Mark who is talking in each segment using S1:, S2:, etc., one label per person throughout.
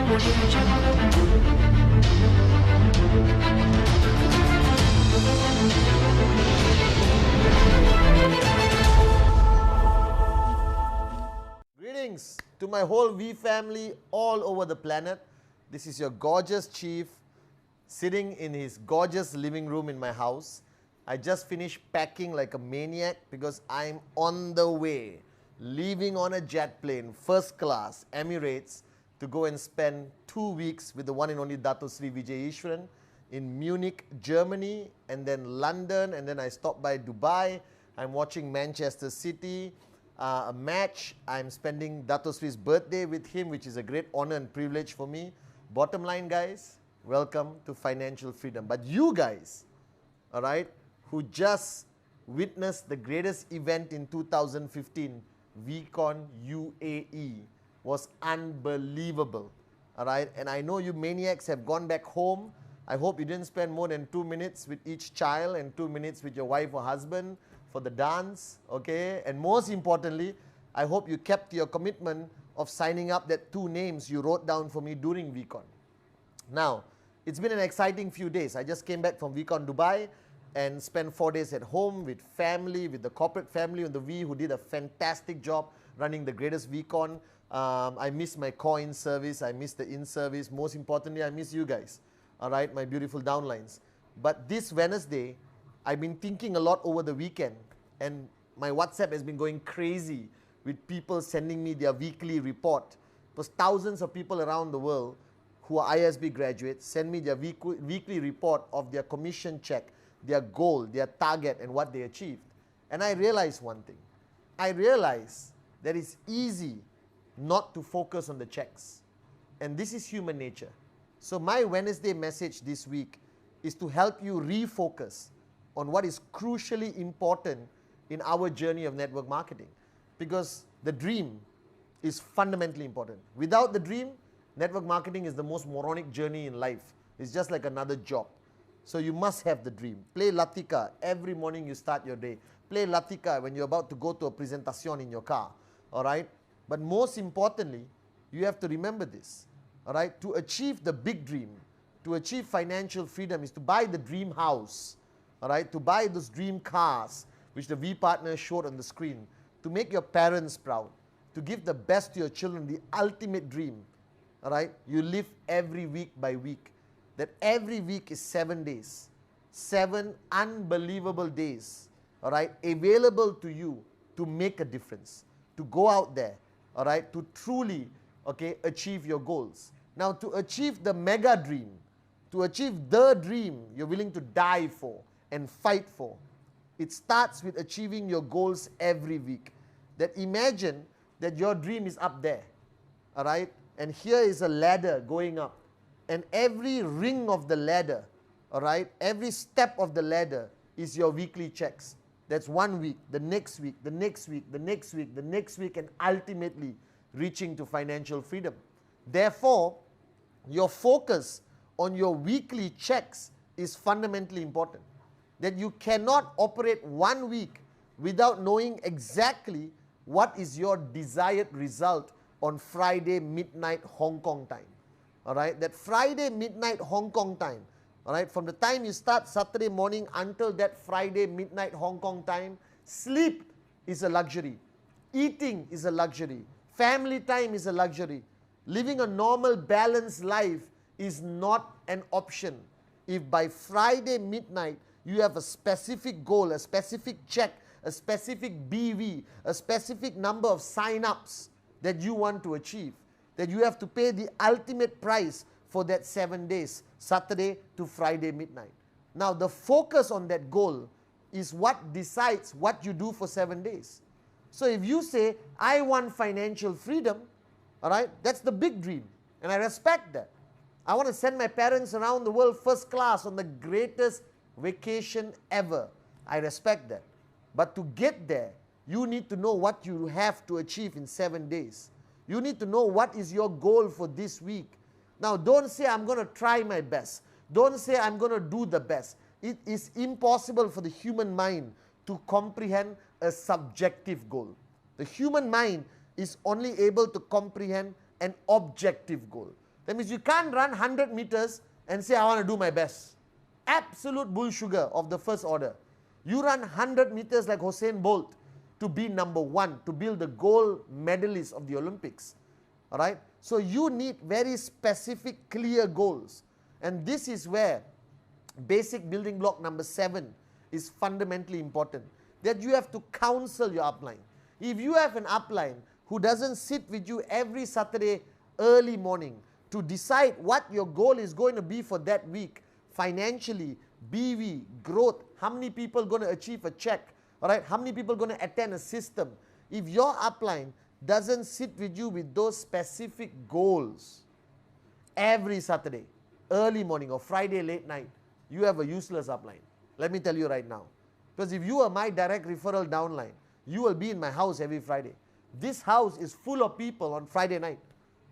S1: Audio Jungle.
S2: Greetings to my whole V family all over the planet. This is your gorgeous chief sitting in his gorgeous living room in my house. I just finished packing like a maniac because I'm on the way, leaving on a jet plane, first class, Emirates, to go and spend 2 weeks with the one and only Dato Sri Vijay Ishwaran in Munich, Germany, and then London, and then I stopped by Dubai. I'm watching Manchester City, a match. I'm spending Dato Sri's birthday with him, which is a great honor and privilege for me. Bottom line, guys, welcome to financial freedom. But you guys, all right, who just witnessed the greatest event in 2015, VCon UAE, was unbelievable, all right? And I know you maniacs have gone back home. I hope you didn't spend more than 2 minutes with each child and 2 minutes with your wife or husband for the dance, okay? And most importantly, I hope you kept your commitment of signing up that 2 names you wrote down for me during VCon. Now, it's been an exciting few days. I just came back from VCon Dubai and spent 4 days at home with family, with the corporate family on the V, who did a fantastic job running the greatest VCon. I miss my core in service, I miss the in service. Most importantly, I miss you guys, all right, my beautiful downlines. But this Wednesday, I've been thinking a lot over the weekend, and my WhatsApp has been going crazy with people sending me their weekly report. Because thousands of people around the world who are ISB graduates send me their weekly report of their commission check, their goal, their target, and what they achieved. And I realized one thing. I realized that it's easy not to focus on the checks. And this is human nature. So my Wednesday message this week is to help you refocus on what is crucially important in our journey of network marketing. Because the dream is fundamentally important. Without the dream, network marketing is the most moronic journey in life. It's just like another job. So you must have the dream. Play Latika every morning you start your day. Play Latika when you're about to go to a presentation in your car. All right? But most importantly, you have to remember this. All right? To achieve the big dream, to achieve financial freedom, is to buy the dream house. All right? To buy those dream cars, which the V partner showed on the screen. To make your parents proud. To give the best to your children, the ultimate dream. All right? You live every week by week. That every week is 7 days. 7 unbelievable days, all right, available to you to make a difference, to go out there, all right, to truly, okay, achieve your goals. Now, to achieve the mega dream, to achieve the dream you're willing to die for and fight for, it starts with achieving your goals every week. That imagine that your dream is up there, all right, and here is a ladder going up. And every ring of the ladder, all right, every step of the ladder is your weekly checks. That's 1 week, the next week, the next week, the next week, the next week, and ultimately reaching to financial freedom. Therefore, your focus on your weekly checks is fundamentally important. That you cannot operate 1 week without knowing exactly what is your desired result on Friday midnight Hong Kong time. All right, that Friday midnight Hong Kong time, all right, from the time you start Saturday morning until that Friday midnight Hong Kong time, sleep is a luxury, eating is a luxury, family time is a luxury, living a normal balanced life is not an option. If by Friday midnight you have a specific goal, a specific check, a specific BV, a specific number of sign-ups that you want to achieve, that you have to pay the ultimate price for that 7 days, Saturday to Friday midnight. Now, the focus on that goal is what decides what you do for 7 days. So if you say, I want financial freedom, all right, that's the big dream, and I respect that. I want to send my parents around the world first class on the greatest vacation ever. I respect that. But to get there, you need to know what you have to achieve in 7 days. You need to know what is your goal for this week. Now, don't say, I'm going to try my best. Don't say, I'm going to do the best. It is impossible for the human mind to comprehend a subjective goal. The human mind is only able to comprehend an objective goal. That means you can't run 100 meters and say, I want to do my best. Absolute bull sugar of the first order. You run 100 meters like Usain Bolt to be number 1, to build the gold medalist of the Olympics. All right? So you need very specific, clear goals. And this is where basic building block number 7 is fundamentally important. That you have to counsel your upline. If you have an upline who doesn't sit with you every Saturday early morning to decide what your goal is going to be for that week, financially, BV, growth, how many people are going to achieve a check, all right, how many people are going to attend a system. If your upline doesn't sit with you with those specific goals every Saturday, early morning or Friday late night, you have a useless upline. Let me tell you right now. Because if you are my direct referral downline, you will be in my house every Friday. This house is full of people on Friday night.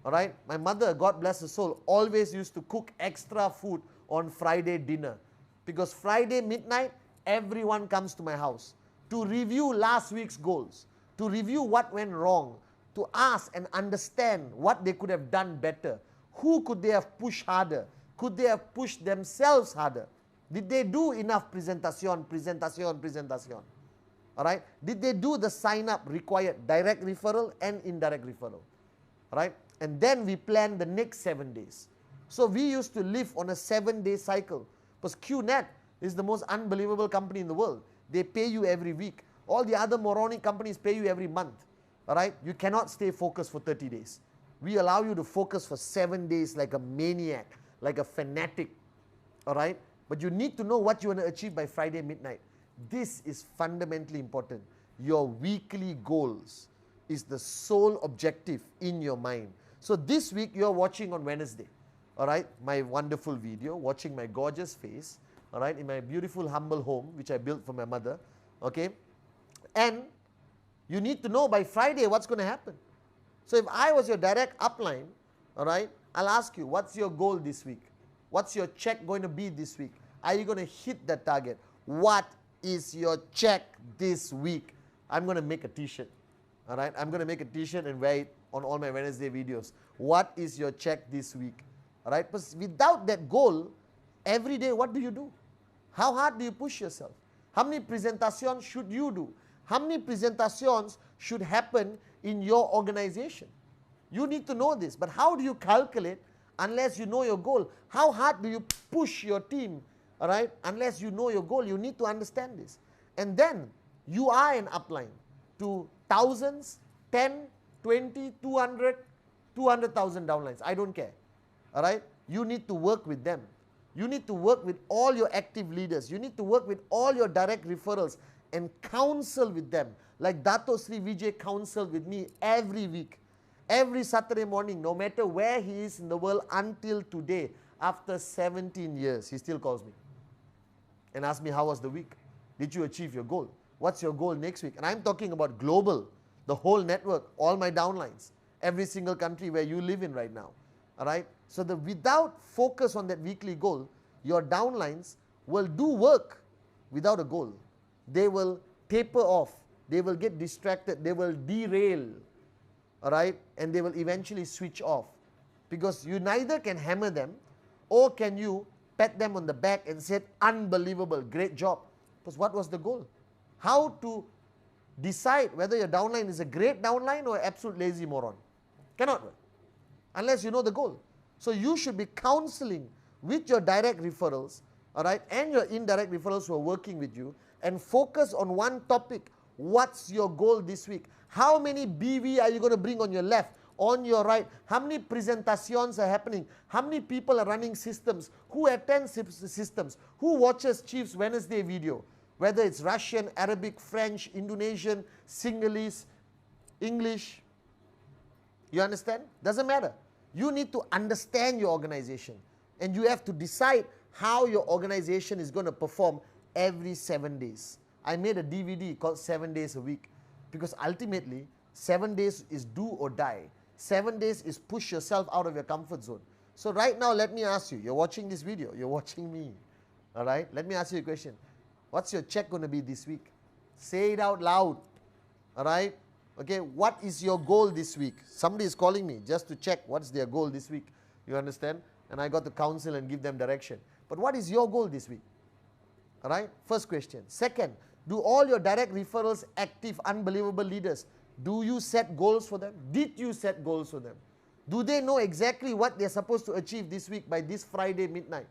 S2: All right? My mother, God bless her soul, always used to cook extra food on Friday dinner. Because Friday midnight, everyone comes to my house to review last week's goals, to review what went wrong, to ask and understand what they could have done better. Who could they have pushed harder? Could they have pushed themselves harder? Did they do enough presentation? All right? Did they do the sign up required, direct referral and indirect referral? All right? And then we plan the next 7 days. So we used to live on a 7-day cycle. Because QNet is the most unbelievable company in the world. They pay you every week. All the other moronic companies pay you every month. All right? You cannot stay focused for 30 days. We allow you to focus for 7 days like a maniac, like a fanatic. All right? But you need to know what you want to achieve by Friday midnight. This is fundamentally important. Your weekly goals is the sole objective in your mind. So this week you are watching on Wednesday. All right, my wonderful video, watching my gorgeous face, all right, in my beautiful humble home, which I built for my mother, okay, and you need to know by Friday what's going to happen. So if I was your direct upline, all right, I'll ask you, what's your goal this week? What's your check going to be this week? Are you going to hit that target? What is your check this week? I'm going to make a t-shirt, all right, I'm going to make a t-shirt and wear it on all my Wednesday videos. What is your check this week? All right, but without that goal, every day, what do you do? How hard do you push yourself? How many presentations should you do? How many presentations should happen in your organization? You need to know this, but how do you calculate unless you know your goal? How hard do you push your team, all right, unless you know your goal? You need to understand this. And then you are an upline to thousands, 10, 20, 200, 200,000 downlines. I don't care. All right? You need to work with them. You need to work with all your active leaders. You need to work with all your direct referrals and counsel with them. Like Dato Sri Vijay counseled with me every week. Every Saturday morning, no matter where he is in the world until today, after 17 years, he still calls me and asks me, how was the week? Did you achieve your goal? What's your goal next week? And I'm talking about global, the whole network, all my downlines, every single country where you live in right now. All right? So without focus on that weekly goal, your downlines will do work without a goal. They will taper off. They will get distracted. They will derail. All right? And they will eventually switch off. Because you neither can hammer them or can you pat them on the back and say, unbelievable, great job. Because what was the goal? How to decide whether your downline is a great downline or absolute lazy moron? Cannot work. Unless you know the goal. So you should be counseling with your direct referrals, all right, and your indirect referrals who are working with you, and focus on one topic. What's your goal this week? How many BV are you going to bring on your left, on your right? How many presentations are happening? How many people are running systems? Who attends systems? Who watches Chief's Wednesday video? Whether it's Russian, Arabic, French, Indonesian, Sinhalese, English. You understand? Doesn't matter. You need to understand your organization, and you have to decide how your organization is going to perform every 7 days. I made a DVD called 7 Days a Week, because ultimately 7 days is do or die. 7 days is push yourself out of your comfort zone. So right now, let me ask you, you're watching this video, you're watching me, all right? Let me ask you a question. What's your check going to be this week? Say it out loud, all right? Okay, what is your goal this week? Somebody is calling me just to check what's their goal this week. You understand? And I got to counsel and give them direction. But what is your goal this week? All right? First question. Second, do all your direct referrals active, unbelievable leaders? Do you set goals for them? Did you set goals for them? Do they know exactly what they're supposed to achieve this week by this Friday midnight?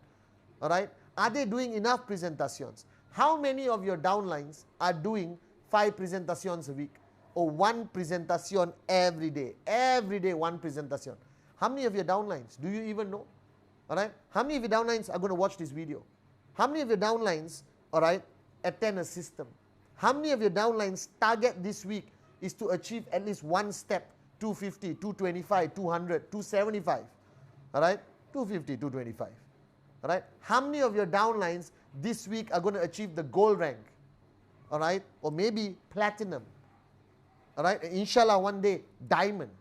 S2: All right? Are they doing enough presentations? How many of your downlines are doing 5 presentations a week or 1 presentation every day? Every day 1 presentation. How many of your downlines? Do you even know? All right? How many of your downlines are going to watch this video? How many of your downlines, all right, attend a system? How many of your downlines target this week is to achieve at least 1 step, 250, 225, 200, 275, all right? 250, 225, all right? How many of your downlines this week are going to achieve the gold rank, all right? Or maybe platinum, all right? And inshallah, one day, diamond,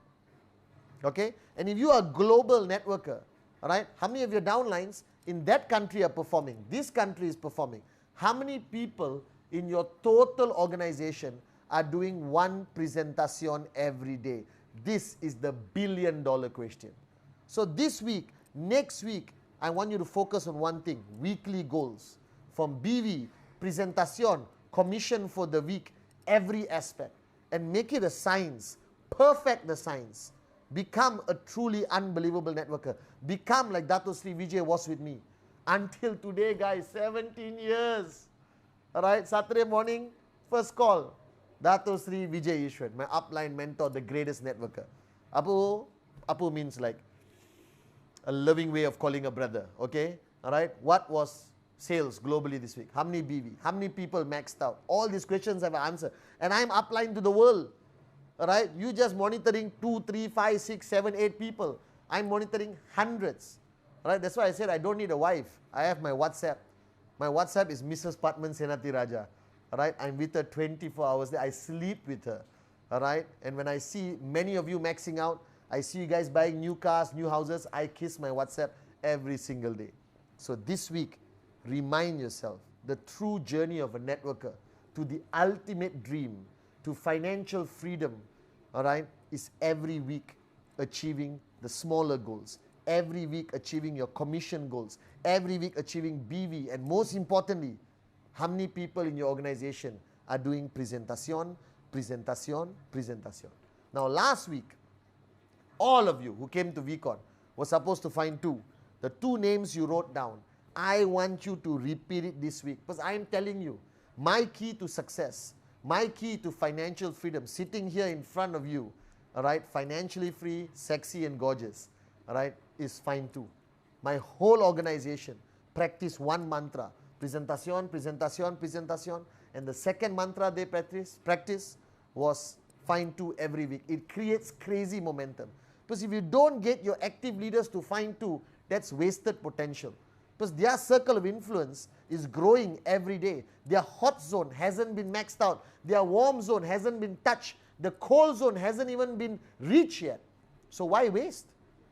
S2: okay? And if you are a global networker, all right, how many of your downlines in that country are performing? This country is performing. How many people in your total organization are doing 1 presentation every day? This is the billion-dollar question. So this week, next week, I want you to focus on one thing, weekly goals. From BV, presentation, commission for the week, every aspect. And make it a science. Perfect the science. Become a truly unbelievable networker. Become like Dato Sri Vijay was with me. Until today, guys, 17 years. All right, Saturday morning, first call. Dato Sri Vijay Ishwan, my upline mentor, the greatest networker. Apu means like a loving way of calling a brother, okay? All right, what was sales globally this week? How many BV? How many people maxed out? All these questions have an answer. And I'm upline to the world, all right? You just monitoring 2, 3, 5, 6, 7, 8 people. I'm monitoring hundreds, all right? That's why I said I don't need a wife. I have my WhatsApp. My WhatsApp is Mrs. Patman Senati Raja. All right, I'm with her 24 hours. I sleep with her. All right, and when I see many of you maxing out, I see you guys buying new cars, new houses, I kiss my WhatsApp every single day. So this week, remind yourself the true journey of a networker to the ultimate dream, to financial freedom, all right, is every week achieving the smaller goals. Every week achieving your commission goals. Every week achieving BV. And most importantly, how many people in your organization are doing presentation, presentation, presentation? Now last week, all of you who came to VCon were supposed to find 2. The 2 names you wrote down. I want you to repeat it this week because I am telling you, my key to success, my key to financial freedom, sitting here in front of you, all right, financially free, sexy and gorgeous, all right, is find 2. My whole organization practice 1 mantra. Presentation, presentation, presentation. And the second mantra they practice was find 2 every week. It creates crazy momentum. Because if you don't get your active leaders to find 2, that's wasted potential. Because their circle of influence is growing every day. Their hot zone hasn't been maxed out. Their warm zone hasn't been touched. The cold zone hasn't even been reached yet. So why waste?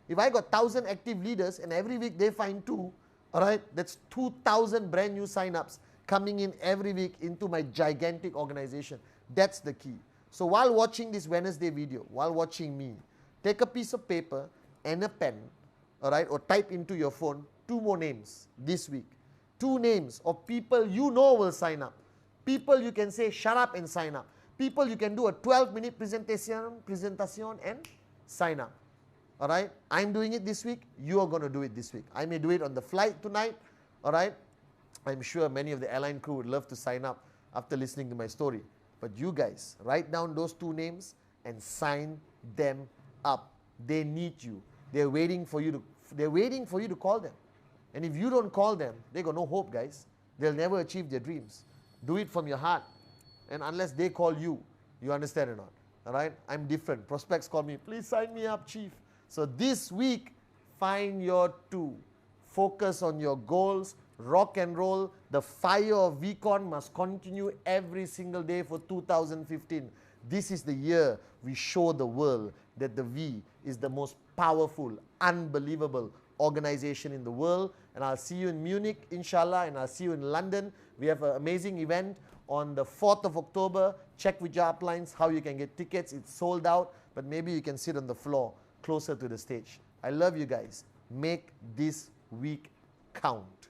S2: If I got 1,000 active leaders and every week they find 2, all right, that's 2,000 brand new sign-ups coming in every week into my gigantic organization. That's the key. So while watching this Wednesday video, while watching me, take a piece of paper and a pen, all right, or type into your phone 2 more names this week. 2 names of people you know will sign up. People you can say, shut up and sign up. People you can do a 12-minute presentation and sign up. All right, I'm doing it this week. You are going to do it this week. I may do it on the flight tonight. All right, I'm sure many of the airline crew would love to sign up after listening to my story. But you guys, write down those 2 names and sign them up. They need you. They're waiting for you to call them. And if you don't call them, they got no hope, guys. They'll never achieve their dreams. Do it from your heart. And unless they call you, you understand or not? All right, I'm different. Prospects call me, please sign me up, chief. So this week, find your 2. Focus on your goals, rock and roll. The fire of VCon must continue every single day for 2015. This is the year we show the world that the V is the most powerful, unbelievable organization in the world. And I'll see you in Munich, inshallah, and I'll see you in London. We have an amazing event on the 4th of October. Check with your uplines how you can get tickets. It's sold out, but maybe you can sit on the floor closer to the stage. I love you guys. make this week count.